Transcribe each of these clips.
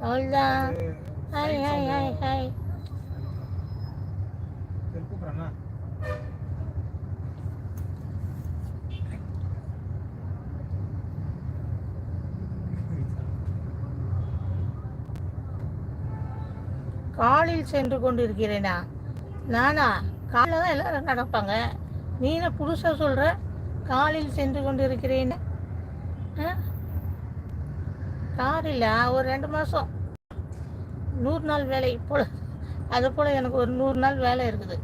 அவ்வளோதான். Hi hi hi hi. காலில் சென்று கொண்டிருக்கிறேனா? நானா? காலில் தான் எல்லாரும் நடப்பாங்க. நீ என்ன புதுசாக சொல்கிற காலில் சென்று கொண்டிருக்கிறேன்னு? காரில் ஒரு 2 மாதம் 100 நாள் வேலை போல். அது போல் எனக்கு ஒரு 100 நாள் வேலை இருக்குது.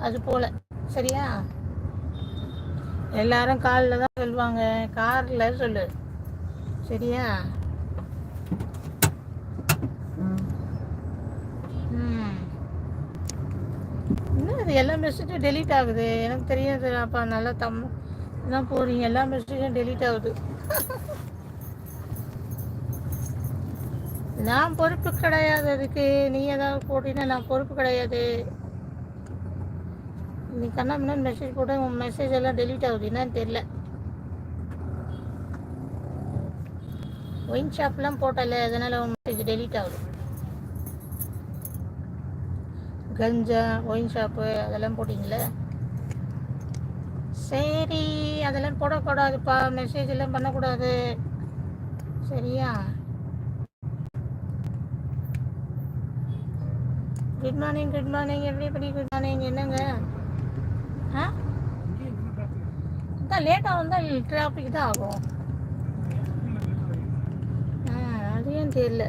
அது போல் சரியா? எல்லாரும் காலில் தான் சொல்லுவாங்க, காரில் சொல்லு சரியா? இன்னும் அது எல்லா மெசேஜும் டெலீட் ஆகுது. எனக்கு தெரியாது. அப்போ நல்லா தான் போகிறீங்க, எல்லா மெசேஜும் டெலீட் ஆகுது. நான் பொறுப்பு கிடையாது அதுக்கு. நீ ஏதாவது போட்டீங்கன்னா நான் பொறுப்பு கிடையாது. நீ கண்ணா முன்னாடி மெசேஜ் போட்டு உன் மெசேஜ் எல்லாம் டெலீட் ஆகுது. என்னன்னு தெரியல. ஒயின் ஷாப்லாம் போட்டல, அதனால உன் மெசேஜ் டெலீட் ஆகுது. கஞ்சா ஒயின் ஷாப்பு அதெல்லாம் போட்டிங்களே. சரி, அதெல்லாம் போடக்கூடாதுப்பா. மெசேஜ் எல்லாம் பண்ணக்கூடாது சரியா? குட் மார்னிங், குட் மார்னிங், எப்படி குட் மார்னிங். என்னங்க தான் லேட்டாக வந்தால் டிராஃபிக் தான் ஆகும். அது ஏன் தெரியல.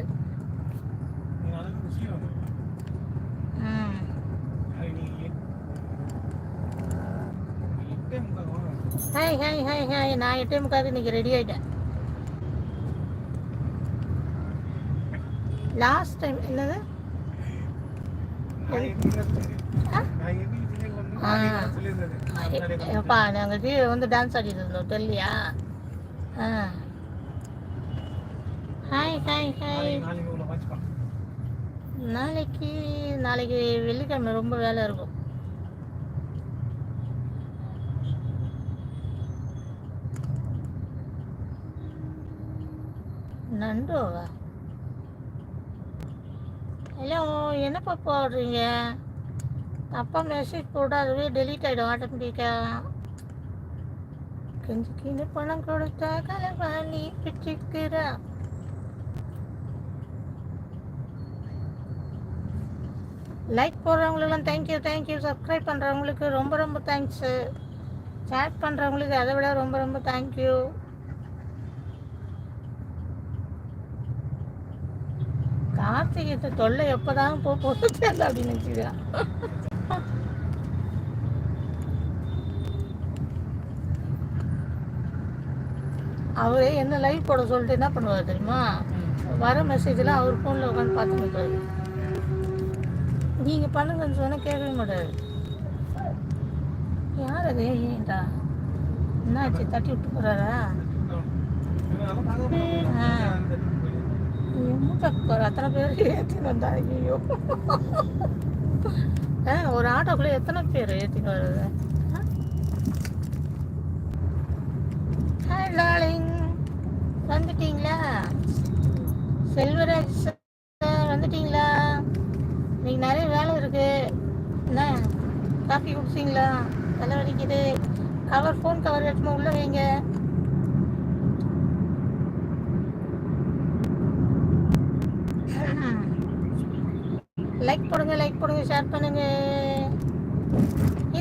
Hi hi hi hi. நான் 8:45 இன்னைக்கு ரெடி ஆகிட்டேன். லாஸ்ட் டைம் என்னது அப்பா நாங்கள் கீழே வந்து டான்ஸ் ஆடிட்டு இருந்தோம் தெரியலையா? Hi hi hi. நாளைக்கு வெள்ளிக்கிழமை ரொம்ப வேலை இருக்கும். நண்டோவா? ஹலோ, என்னப்பா போடுறீங்க? அப்பா மெசேஜ் போட அதுவே டெலீட் ஆகிடும் ஆட்டோமேட்டிக்காக. கொஞ்சம் கீழே பணம் கொடுத்தா கலவாணி பிச்சுக்கிறா. லைக் போடுறவங்களுக்கெல்லாம் தேங்க்யூ தேங்க்யூ. சப்ஸ்கிரைப் பண்ணுறவங்களுக்கு ரொம்ப ரொம்ப தேங்க்ஸு. சேட் பண்ணுறவங்களுக்கு அதை விட ரொம்ப ரொம்ப தேங்க்யூ. கார்த்திகை தொல்லை எப்போதான் போட்டு தெரியல அப்படின்னு நினச்சிக்கிறேன். அவரே என்ன லைவ் போட சொல்லிட்டு என்ன பண்ணுவார் தெரியுமா? வர மெசேஜெலாம் அவர் ஃபோனில் உட்காந்து பார்த்துருப்பாரு. நீங்கள் பண்ணுங்கன்னு சொன்னால் கேட்கவே மாட்டார். யார் அது? ஏன்டா என்னாச்சு? தட்டி விட்டு போகிறாரா? மூச்சாக்கு அத்தனை பேர் ஏற்றின்னு வந்தா? ஐயோ, ஒரு ஆட்டோக்குள்ளே எத்தனை பேர் ஏற்றின்னு வர்றது? ஹாய் டார்லிங், வந்துட்டீங்களா? செல்வராஜ் சார் வந்துட்டீங்களா? இன்னைக்கு நிறைய வேலை இருக்கு. என்ன காஃபி குடிச்சிங்களா? தலை வலிக்குது. ஃபோன் கவர் எடுத்துமா உள்ள வைங்க. லைக் போடுங்க, ஷேர் பண்ணுங்க.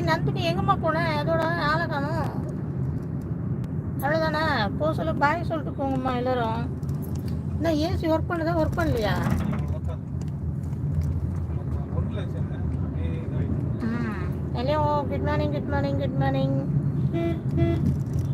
நந்தினி எங்கம்மா போனேன்? அதோட ஆளை காணும். அவ்வளோதானே? போக சொல்ல பாய் சொல்லிட்டு போங்கம்மா எல்லாரும். என்ன ஏசி ஒர்க் பண்ணலையா? Hello, good morning.